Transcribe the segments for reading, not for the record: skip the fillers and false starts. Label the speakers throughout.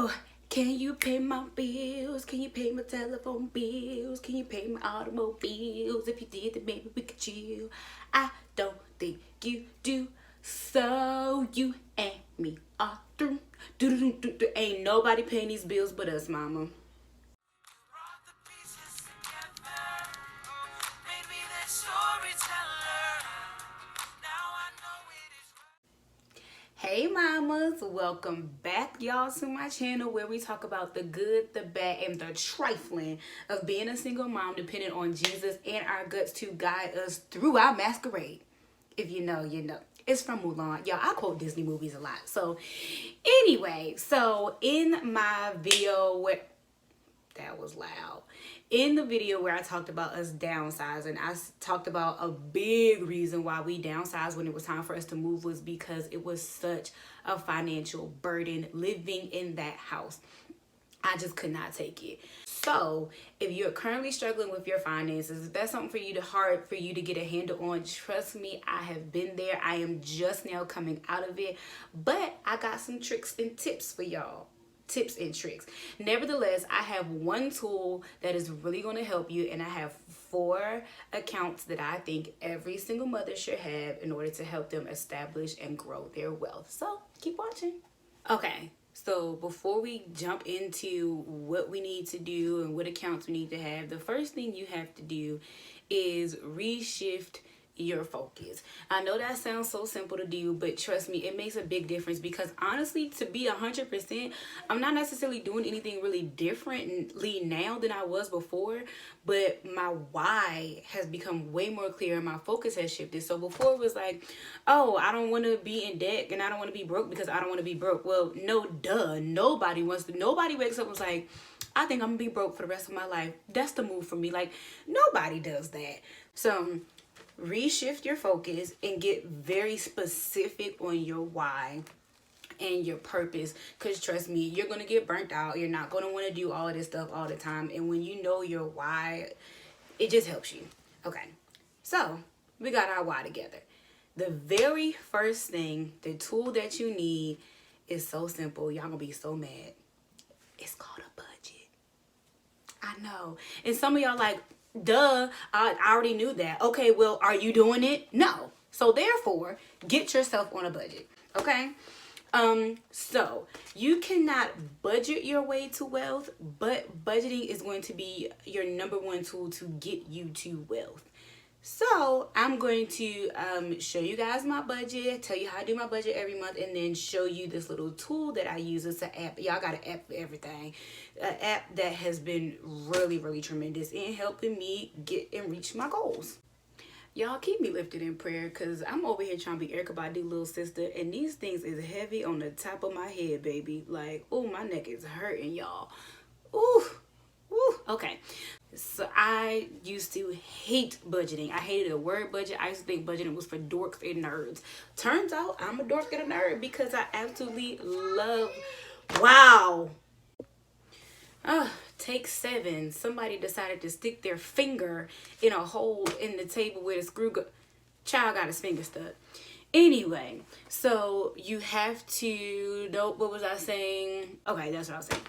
Speaker 1: Oh, can you pay my bills? Can you pay my telephone bills? Can you pay my automobiles? If you did, then maybe we could chill. I don't think you do. So you and me are through. Ain't nobody paying these bills but us, mama. Hey mamas, welcome back y'all to my channel where we talk about the good, the bad, and the trifling of being a single mom depending on Jesus and our guts to guide us through our masquerade. If you know, you know. It's from Mulan. Y'all, I quote Disney movies a lot. So anyway, so in my video where that was loud. In the video where I talked about us downsizing, I talked about a big reason why we downsized when it was time for us to move was because it was such a financial burden living in that house. I just could not take it. So if you're currently struggling with your finances, if that's something hard for you to get a handle on, trust me, I have been there. I am just now coming out of it, but I got some tricks and tips for y'all. Tips and tricks. Nevertheless, I have one tool that is really going to help you, and I have 4 accounts that I think every single mother should have in order to help them establish and grow their wealth. So keep watching. Okay, so before we jump into what we need to do and what accounts we need to have, the first thing you have to do is reshift your focus. I know that sounds so simple to do, but trust me, it makes a big difference because honestly, to be 100%, I'm not necessarily doing anything really differently now than I was before, but my why has become way more clear and my focus has shifted. So before it was like, oh, I don't want to be in debt and I don't want to be broke because I don't want to be broke. Well, no, duh. Nobody wakes up and was like, I think I'm gonna be broke for the rest of my life. That's the move for me. Like, nobody does that. So reshift your focus and get very specific on your why and your purpose, because trust me, you're going to get burnt out. You're not going to want to do all of this stuff all the time, and when you know your why, it just helps you. Okay, so we got our why together. The very first thing, the tool that you need is so simple. Y'all gonna be so mad. It's called a budget. I know, and some of y'all like, duh, I already knew that. Okay, well, are you doing it? No. So therefore, get yourself on a budget. Okay? So you cannot budget your way to wealth, but budgeting is going to be your #1 tool to get you to wealth. So I'm going to show you guys my budget, tell you how I do my budget every month, and then show you this little tool that I use. It's an app. Y'all got an app for everything. An app that has been really, really tremendous in helping me get and reach my goals. Y'all keep me lifted in prayer because I'm over here trying to be Erykah Badu little sister, and these things is heavy on the top of my head, baby. Like, oh, my neck is hurting, y'all. Ooh. Woo, okay. So I used to hate budgeting. I hated the word budget. I used to think budgeting was for dorks and nerds. Turns out I'm a dork and a nerd because I absolutely love, wow. Take 7. Somebody decided to stick their finger in a hole in the table where the child got his finger stuck. Anyway, so you have to, what was I saying? Okay, that's what I was saying.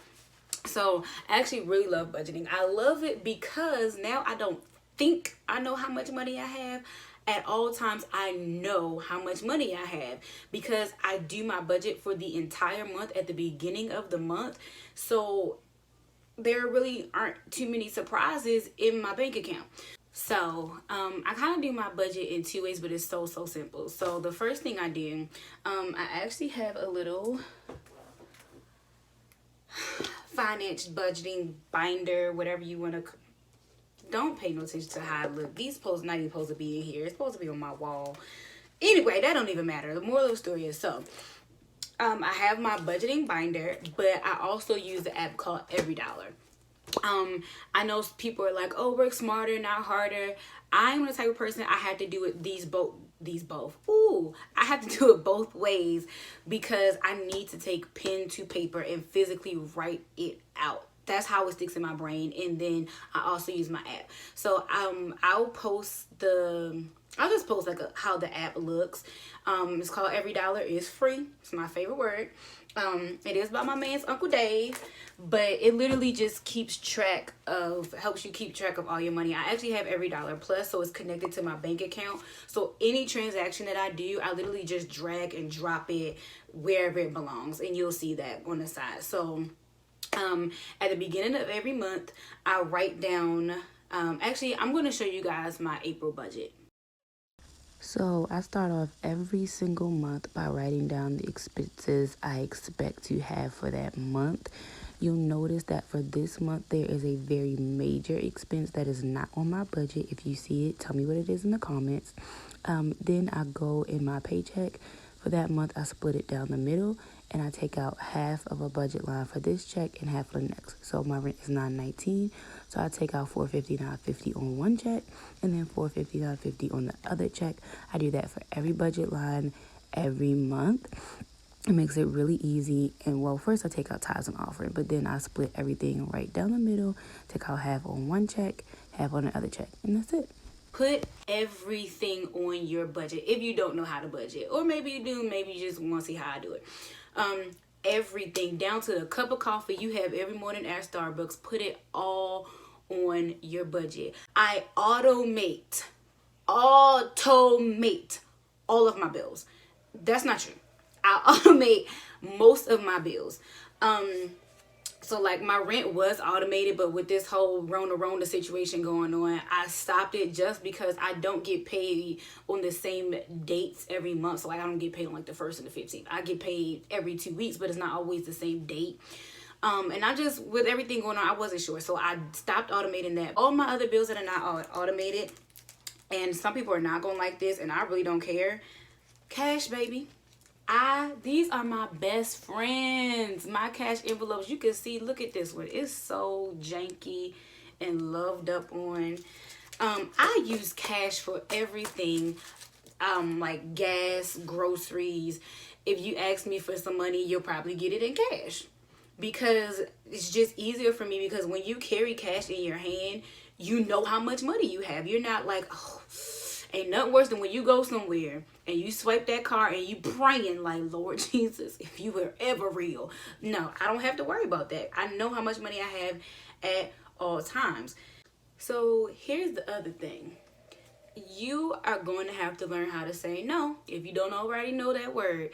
Speaker 1: So I actually really love budgeting. I love it because now I don't think I know how much money I have. At all times, I know how much money I have because I do my budget for the entire month at the beginning of the month. So there really aren't too many surprises in my bank account. So I kind of do my budget in 2 ways, but it's so simple. So the first thing I do, I actually have a little finance budgeting binder, whatever you want to. Don't pay no attention to how I look. These posts not even supposed to be in here. It's supposed to be on my wall. Anyway, that don't even matter. The moral of the story is, so I have my budgeting binder, but I also use the app called Every Dollar. I know people are like, oh, work smarter, not harder. I'm the type of person, I have to do it these both. Ooh, I have to do it both ways because I need to take pen to paper and physically write it out. That's how it sticks in my brain. And then I also use my app. So I'll post the I'll just post like how the app looks. It's called Every Dollar Is Free. It's my favorite word. It is by my man's Uncle Dave, but it literally just helps you keep track of all your money. I actually have Every Dollar Plus, so it's connected to my bank account. So any transaction that I do, I literally just drag and drop it wherever it belongs, and you'll see that on the side. So at the beginning of every month, I write down, actually, I'm going to show you guys my April budget.
Speaker 2: So I start off every single month by writing down the expenses I expect to have for that month. You'll notice that for this month, there is a very major expense that is not on my budget. If you see it, tell me what it is in the comments. Then I go in my paycheck. For that month, I split it down the middle, and I take out half of a budget line for this check and half for the next. So my rent is $9.19. So I take out $459.50 on one check and then $459.50 on the other check. I do that for every budget line every month. It makes it really easy. And well, first I take out tithes and offering, but then I split everything right down the middle, take out half on one check, half on the other check, and that's it.
Speaker 1: Put everything on your budget if you don't know how to budget, or maybe you do, maybe you just want to see how I do it. Everything down to the cup of coffee you have every morning at Starbucks, put it all on your budget. I automate all of my bills. That's not true. I automate most of my bills. So like my rent was automated, but with this whole Rona situation going on, I stopped it just because I don't get paid on the same dates every month. So like I don't get paid on like the 1st and the 15th. I get paid every 2 weeks, but it's not always the same date. And I just, with everything going on, I wasn't sure. So I stopped automating that. All my other bills that are not automated, and some people are not going to like this, and I really don't care. Cash, baby. These are my best friends. My cash envelopes. You can see, look at this one. It's so janky and loved up on. I use cash for everything. Like gas, groceries. If you ask me for some money, you'll probably get it in cash. Because it's just easier for me, because when you carry cash in your hand, you know how much money you have. You're not like, oh, ain't nothing worse than when you go somewhere and you swipe that card and you praying like, Lord Jesus, if you were ever real. No, I don't have to worry about that. I know how much money I have at all times. So here's the other thing. You are going to have to learn how to say no if you don't already know that word.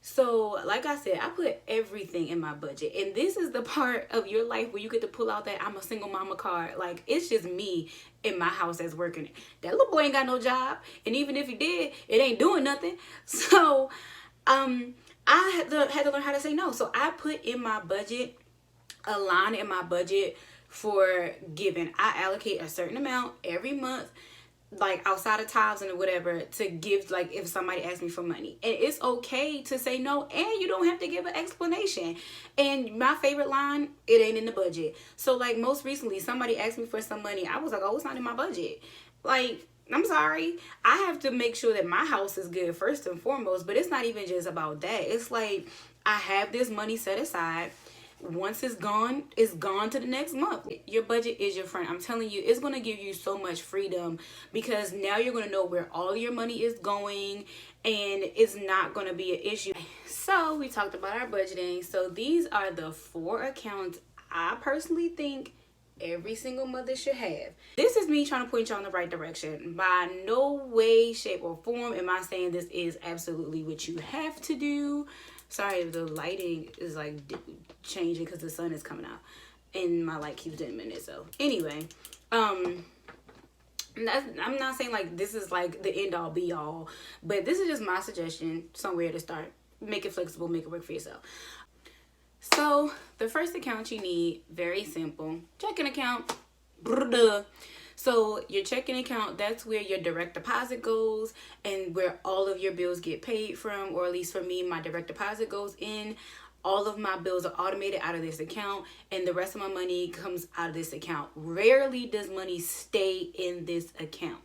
Speaker 1: So like I said, I put everything in my budget, and this is the part of your life where you get to pull out that I'm a single mama card. Like, it's just me in my house that's working. That little boy ain't got no job, and even if he did, it ain't doing nothing. So I had to learn how to say no. So I put in my budget a line in my budget for giving. I allocate a certain amount every month, like outside of tithes and whatever, to give, like if somebody asks me for money. And it's okay to say no, and you don't have to give an explanation. And my favorite line, it ain't in the budget. So like most recently, somebody asked me for some money. I was like, oh, it's not in my budget. Like, I'm sorry. I have to make sure that my house is good first and foremost. But it's not even just about that. It's like, I have this money set aside. Once it's gone to the next month. Your budget is your friend. I'm telling you, it's going to give you so much freedom, because now you're going to know where all your money is going, and it's not going to be an issue. So we talked about our budgeting. So these are the 4 accounts I personally think every single mother should have. This is me trying to point you in the right direction. By no way, shape, or form am I saying this is absolutely what you have to do. Sorry if the lighting is like changing because the sun is coming out and my light keeps dimming it. So anyway, I'm not saying like this is like the end all be all, but this is just my suggestion, somewhere to start. Make it flexible, make it work for yourself. So the first account you need, very simple, checking account. So your checking account, that's where your direct deposit goes and where all of your bills get paid from, or at least for me, my direct deposit goes in. All of my bills are automated out of this account, and the rest of my money comes out of this account. Rarely does money stay in this account.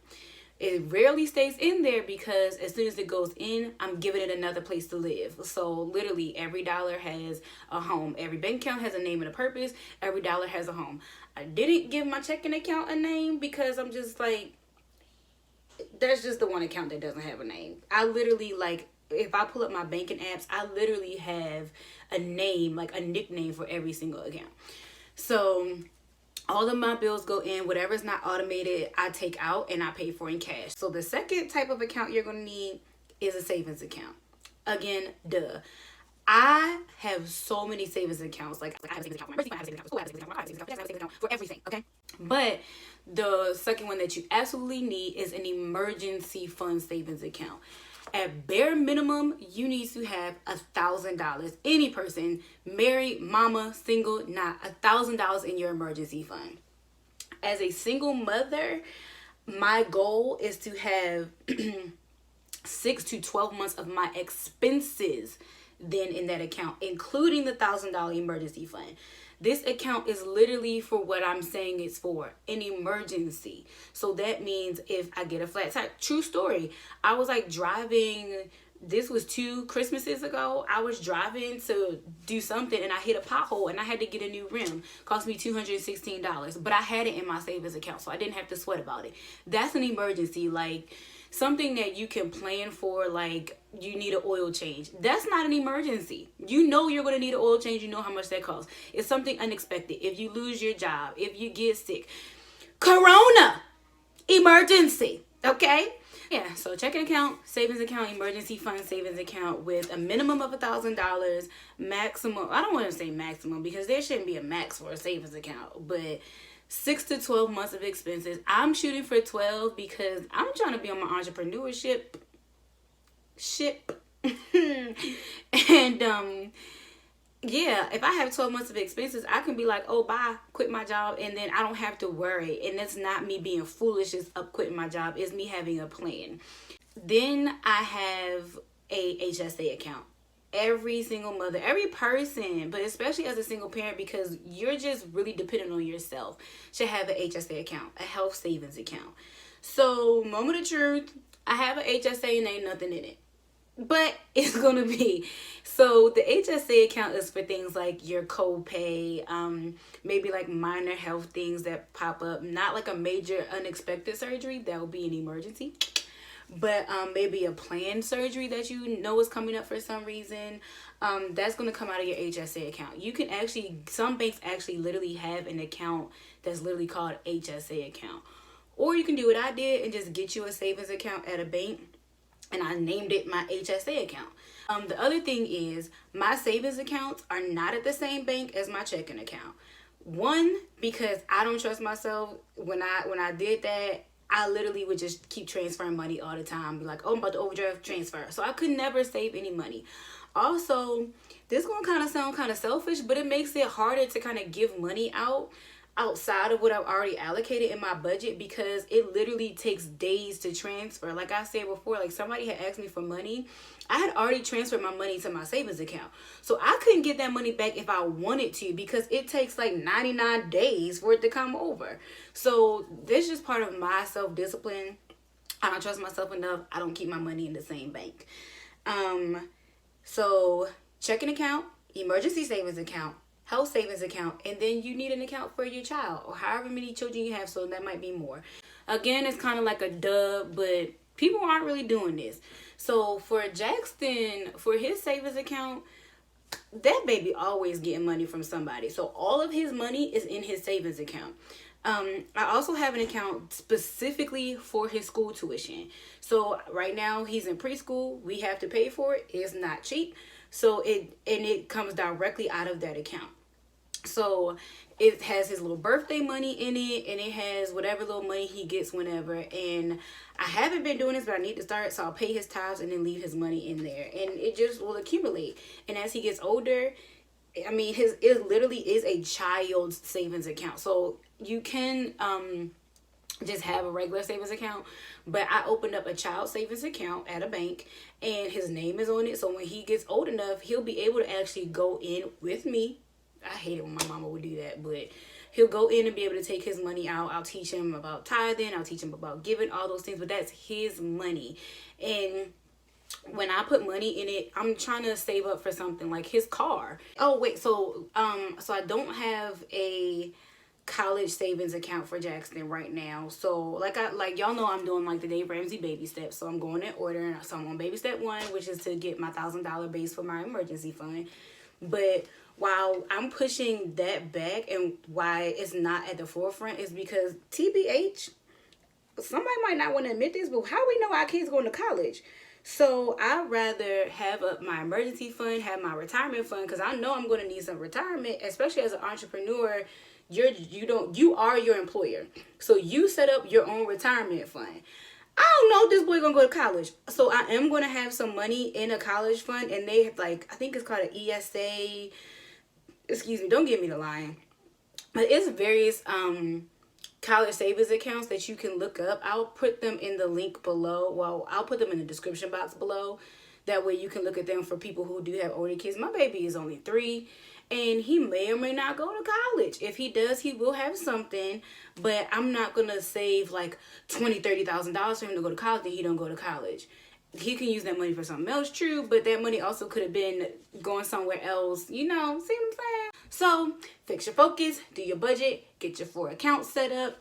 Speaker 1: It rarely stays in there, because as soon as it goes in, I'm giving it another place to live. So literally every dollar has a home. Every bank account has a name and a purpose. Every dollar has a home. I didn't give my checking account a name because I'm just like, That's just the one account that doesn't have a name. I literally, like, if I pull up my banking apps, I literally have a name, like a nickname for every single account. So all of my bills go in. Whatever's not automated, I take out and I pay for in cash. So the second type of account you're going to need is a savings account. Again, duh. I have so many savings accounts. Like, I have a savings account for my emergency fund, I have a savings account for school, I have a savings account for college, I have a savings account for everything, okay? But the second one that you absolutely need is an emergency fund savings account. At bare minimum, you need to have $1,000. Any person, married, mama, single, not $1,000 in your emergency fund. As a single mother, my goal is to have 6 to 12 months of my expenses then in that account, including the $1,000 emergency fund. This account is literally for what I'm saying it's for, an emergency. So that means if I get a flat tire, true story, I was like driving, this was 2 Christmases ago, I was driving to do something and I hit a pothole and I had to get a new rim. Cost me $216, but I had it in my savings account, so I didn't have to sweat about it. That's an emergency, like something that you can plan for, like you need an oil change. That's not an emergency. You know you're going to need an oil change. You know how much that costs. It's something unexpected. If you lose your job, if you get sick, corona, emergency, okay? Yeah, so checking account, savings account, emergency fund savings account with a minimum of $1,000, maximum, I don't want to say maximum because there shouldn't be a max for a savings account, but 6 to 12 months of expenses. I'm shooting for 12 because I'm trying to be on my entrepreneurship ship. And yeah, if I have 12 months of expenses, I can be like, oh, bye, quit my job, and then I don't have to worry. And that's not me being foolish is up quitting my job, it's me having a plan. Then I have a HSA account. Every single mother, every person, but especially as a single parent, because you're just really dependent on yourself, should have an HSA account, a health savings account. So, moment of truth, I have an HSA and ain't nothing in it. But it's going to be. So, the HSA account is for things like your copay, maybe like minor health things that pop up, not like a major unexpected surgery. That would be an emergency. But maybe a planned surgery that you know is coming up for some reason, that's going to come out of your HSA account. You can actually, some banks actually literally have an account that's literally called HSA account. Or you can do what I did and just get you a savings account at a bank, and I named it my HSA account. The other thing is my savings accounts are not at the same bank as my checking account. One, because I don't trust myself. When I did that, I literally would just keep transferring money all the time. Be like, oh, I'm about to overdraft transfer. So I could never save any money. Also, this is going to kind of sound kind of selfish, but it makes it harder to kind of give money out outside of what I've already allocated in my budget, because it literally takes days to transfer. Like I said before, like somebody had asked me for money. I had already transferred my money to my savings account. So I couldn't get that money back if I wanted to, because it takes like 99 days for it to come over. So this is just part of my self-discipline. I don't trust myself enough. I don't keep my money in the same bank. So checking account, emergency savings account, health savings account, and then you need an account for your child or however many children you have, so that might be more. Again, it's kind of like a duh, but people aren't really doing this. So for Jackson, for his savings account, that baby always getting money from somebody. So all of his money is in his savings account. I also have an account specifically for his school tuition. So right now he's in preschool. We have to pay for it. It's not cheap. So it comes directly out of that account. So it has his little birthday money in it, and it has whatever little money he gets whenever. And I haven't been doing this, but I need to start. So I'll pay his tithes and then leave his money in there, and it just will accumulate. And as he gets older, I mean, it literally is a child's savings account. So you can just have a regular savings account, but I opened up a child savings account at a bank, and his name is on it. So when he gets old enough, he'll be able to actually go in with me. I hate it when my mama would do that, but he'll go in and be able to take his money out. I'll teach him about tithing. I'll teach him about giving, all those things, but that's his money. And when I put money in it, I'm trying to save up for something like his car. Oh, wait, so I don't have a college savings account for Jackson right now. So like y'all know, I'm doing like the Dave Ramsey baby steps. So I'm going in order. So I'm on baby step 1, which is to get my $1,000 base for my emergency fund. But while I'm pushing that back, and why it's not at the forefront is because TBH, somebody might not want to admit this, but how we know our kids going to college? So I'd rather have up my emergency fund, have my retirement fund, because I know I'm going to need some retirement, especially as an entrepreneur. You are your employer, so you set up your own retirement fund. I don't know if this boy gonna go to college, so I am gonna have some money in a college fund, and they have, like, I think it's called an ESA. Excuse me, don't get me to lying, but it's various college savings accounts that you can look up. I'll put them in the link below. Well, I'll put them in the description box below. That way you can look at them for people who do have older kids. My baby is only 3, and he may or may not go to college. If he does, he will have something, but I'm not going to save like $20,000-$30,000 for him to go to college and he don't go to college. He can use that money for something else, true, but that money also could have been going somewhere else, you know, see what I'm saying? So fix your focus, do your budget, get your 4 accounts set up,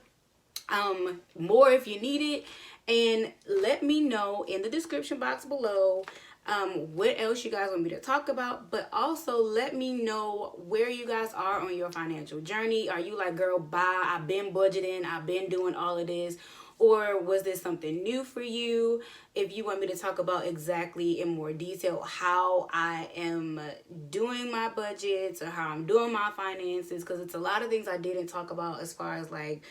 Speaker 1: more if you need it, and let me know in the description box below what else you guys want me to talk about. But also let me know where you guys are on your financial journey. Are you like, girl, bye, I've been budgeting, I've been doing all of this? Or was this something new for you? If you want me to talk about exactly in more detail how I am doing my budgets or how I'm doing my finances, because it's a lot of things I didn't talk about as far as like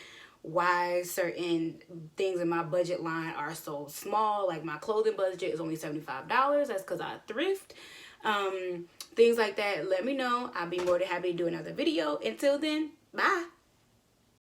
Speaker 1: why certain things in my budget line are so small. Like my clothing budget is only $75. That's because I thrift. Things like that, let me know. I'll be more than happy to do another video. Until then, bye.